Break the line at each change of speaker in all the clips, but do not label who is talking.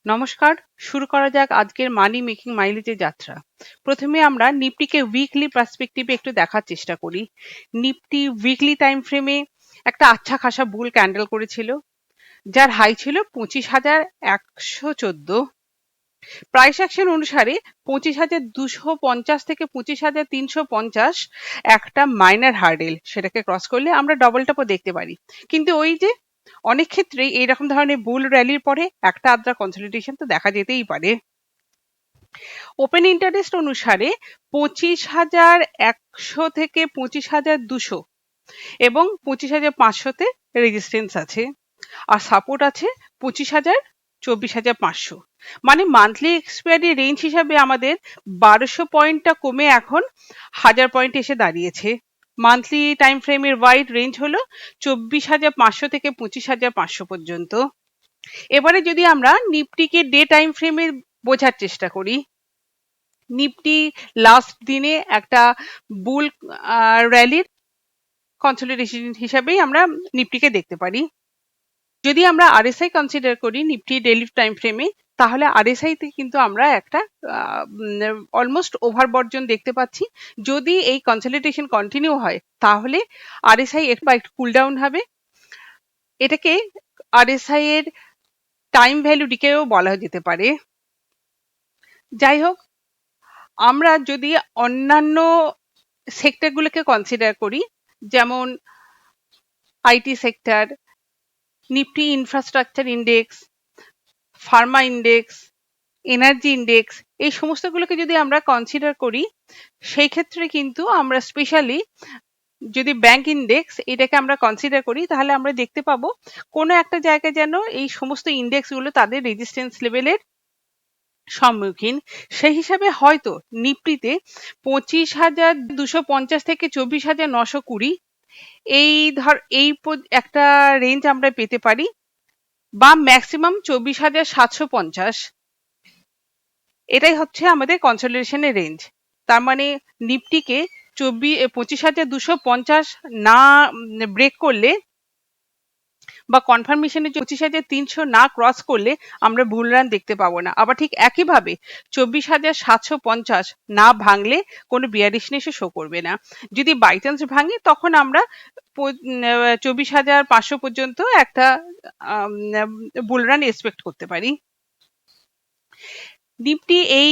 নমস্কার, শুরু করা যাক আজকের মানি মেকিং মাইলেজের যাত্রা। প্রথমে আমরা নিফটিকে উইকলি পার্সপেক্টিভে একটু দেখার চেষ্টা করি। নিফটি উইকলি টাইম ফ্রেমে একটা আচ্ছা খাসা বুল ক্যান্ডেল করেছিল, যার হাই ছিল 25,114। প্রাইস অ্যাকশন অনুসারে 25,250 থেকে 25,350 একটা মাইনার হার্ডেল, সেটাকে ক্রস করলে আমরা ডবল টপও দেখতে পারি। কিন্তু ওই যে অনেক ক্ষেত্রেই এইরকম ধরনের বুল র্যালির পরে একটা আধটা কনসলিডেশন তো দেখা যেতেই পারে। ওপেন ইন্টারেস্ট অনুসারে 25,100 থেকে 25,200 এবং 25,500-তে রেজিস্ট্যান্স আছে, আর সাপোর্ট আছে 25,000, 24,500। মানে মান্থলি এক্সপায়ারি রেঞ্জ হিসাবে আমাদের 1200 পয়েন্টটা কমে এখন 1000 পয়েন্ট এসে দাঁড়িয়েছে। মান্থলি টাইম ফ্রেমের ওয়াইড রেঞ্জ হলো 24,500 থেকে 25,500 পর্যন্ত। এবারে যদি আমরা নিফটিকে ডে টাইম ফ্রেমে বোঝার চেষ্টা করি, নিফটি লাস্ট দিনে একটা বুল র্যালির কনসলিডেশন হিসাবেই আমরা নিফটিকে দেখতে পারি। যদি আমরা আরএসআই কনসিডার করি নিফটি ডেইলি টাইম ফ্রেমে, তাহলে আরএসআই তে কিন্তু আমরা একটা অলমোস্ট ওভারবর্জন দেখতে পাচ্ছি। যদি এই কনসলিডেশন কন্টিনিউ হয় তাহলে আরএসআই একটু কুল ডাউন হবে। এটাকে আরএসআই এর টাইম ভ্যালু ডিকেও বলা যেতে পারে। যাই হোক, আমরা যদি অন্যান্য সেক্টরগুলোকে কনসিডার করি, যেমন IT sector, Nifty infrastructure index, Pharma index, energy index, এই সমস্তগুলোকে যদি আমরা কনসিডার করি, সেই ক্ষেত্রে কিন্তু আমরা স্পেশালি যদি ব্যাংক ইন্ডেক্স এটাকে আমরা কনসিডার করি, তাহলে আমরা দেখতে পাবো কোনো একটা জায়গায় যেন এই সমস্ত ইন্ডেক্সগুলো তাদের রেজিস্ট্যান্স লেভেলের সম্মুখীন। সেই হিসাবে হয়তো নিফটিতে 25,250 থেকে 24,920 এই একটা রেঞ্জ আমরা পেতে পারি, বা ম্যাক্সিমাম 24,750। এটাই হচ্ছে আমাদের কনসলিডেশনের রেঞ্জ। তার মানে নিফটিকে 25,250 না ব্রেক করলে বা কনফার্মেশনে 25,300 না ক্রস করলে আমরা বুল রান দেখতে পাবো না। আবার ঠিক একইভাবে 24,750 না ভাঙলে কোনো বিয়ারিশনেস শো করবে না। যদি বাই চান্স ভাঙে তখন আমরা 24,500 পর্যন্ত একটা বুল রান এক্সপেক্ট করতে পারি। নিফটি এই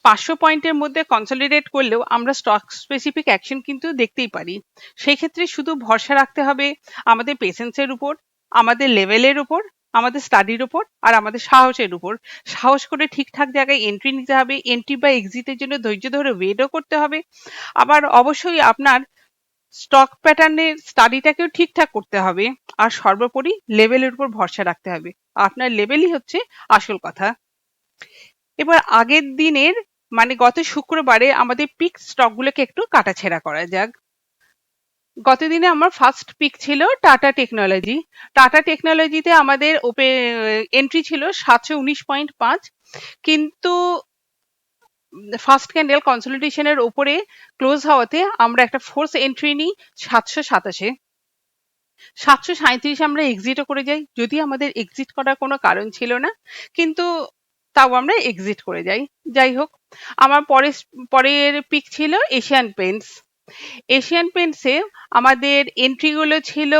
500 পয়েন্টের মধ্যে কনসলিডেট করলেও আমরা স্টক স্পেসিফিক অ্যাকশন কিন্তু দেখতেই পারি। সেই ক্ষেত্রে শুধু ভরসা রাখতে হবে আমাদের পেশেন্সের উপর, আমাদের লেভেলের উপর, আমাদের স্টাডির উপর, আর আমাদের সাহসের উপর। সাহস করে ঠিকঠাক জায়গায় এন্ট্রি নিতে হবে। এন্ট্রি বা এক্সিটের জন্য ধৈর্য ধরে ওয়েটও করতে হবে। আবার অবশ্যই আপনার স্টক প্যাটার্নের স্টাডিটাকেও ঠিকঠাক করতে হবে। আর সর্বোপরি লেভেলের উপর ভরসা রাখতে হবে। আপনার লেভেলই হচ্ছে আসল কথা। এবার আগের দিনের মানে গত শুক্রবারে আমাদের পিক স্টকগুলোকে একটু কাটাছেঁড়া করা যাক। গত দিনে আমার ফার্স্ট পিক ছিল টাটা টেকনোলজি। টাটা টেকনোলজিতে আমাদের এন্ট্রি ছিল 719.5, কিন্তু ফার্স্ট ক্যান্ডেল কনসলিডেশনের উপরে ক্লোজ হওয়াতে আমরা একটা ফোর্স এন্ট্রি নিই 727-এ। 737 আমরা এক্সিটও করে যাই, যদি আমাদের এক্সিট করার কোনো কারণ ছিল না, কিন্তু তাও আমরা এক্সিট করে যাই। যাই হোক, আমার পরের পিক ছিল এশিয়ান পেন্টস। এশিয়ান পেন্টসে আমাদের এন্ট্রিগুলো ছিল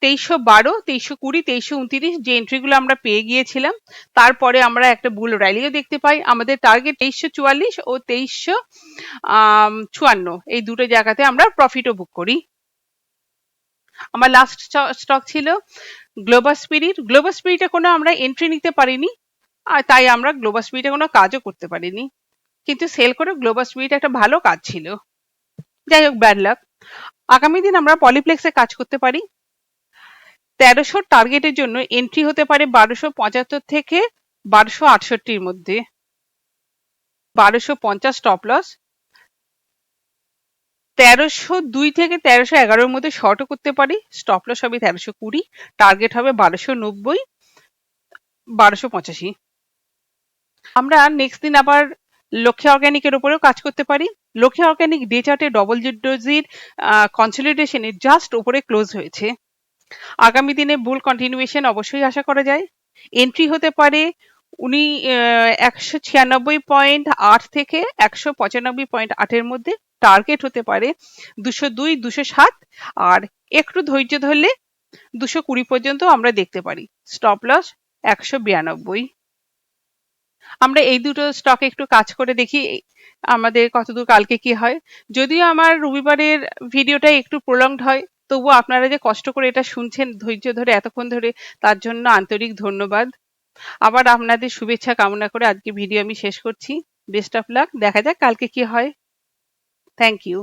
2312, 2320, 2329, যে এন্ট্রিগুলো আমরা পেয়ে গিয়েছিলাম। তারপরে আমরা একটা বুল র্যালিও দেখতে পাই। আমাদের টার্গেট 2344 ও 2354, এই দুটো জায়গাতে আমরা প্রফিটও বুক করি। আমার লাস্ট স্টক ছিল গ্লোবাল স্পিরিট। গ্লোবাল স্পিরিটে কোনো আমরা এন্ট্রি নিতে পারিনি, আর তাই আমরা গ্লোবাল স্পিরিটে কোনো কাজও করতে পারিনি, কিন্তু সেল করে গ্লোবাল স্পিরিট একটা ভালো কাজ ছিল। যাই হোক, ব্যাড লাক। আগামী দিন আমরা পলিপ্লেক্সে কাজ করতে পারি। 1300 টার্গেটের জন্য এন্ট্রি হতে পারে 1275 থেকে 1268-র মধ্যে। 1250 স্টপ লস। 1302 থেকে 1311-র মধ্যে শর্টও করতে পারি। স্টপ লস হবে 1320, টার্গেট হবে 1290, 1285। আমরা নেক্সট দিন আবার লক্ষ্মী অর্গানিকের উপরেও কাজ করতে পারি। লক্ষ্মী অর্গানিক ডে চার্টে ডবল ডোজির কনসলিডেশনে জাস্ট উপরে ক্লোজ হয়েছে। আগামী দিনে বুল কন্টিনিউয়েশন অবশ্যই আশা করা যায়। এন্ট্রি হতে পারে উনি 196.8 থেকে 195.8 মধ্যে, টার্গেট হতে পারে 202, 207, আর একটু ধৈর্য ধরলে 220 পর্যন্ত আমরা দেখতে পারি। Stop loss 192। আমরা এই দুটো স্টকে একটু কাজ করে দেখি আমাদের কতদূর কালকে কি হয়। যদিও আমার রবিবারের ভিডিওটা একটু প্রলংড হয়, তবুও আপনারা যে কষ্ট করে এটা শুনছেন ধৈর্য ধরে এতক্ষণ ধরে, তার জন্য আন্তরিক ধন্যবাদ। আবার আপনাদের শুভেচ্ছা কামনা করে আজকে ভিডিও আমি শেষ করছি। বেস্ট অফ লাক, দেখা যাক কালকে কি হয়। Thank you.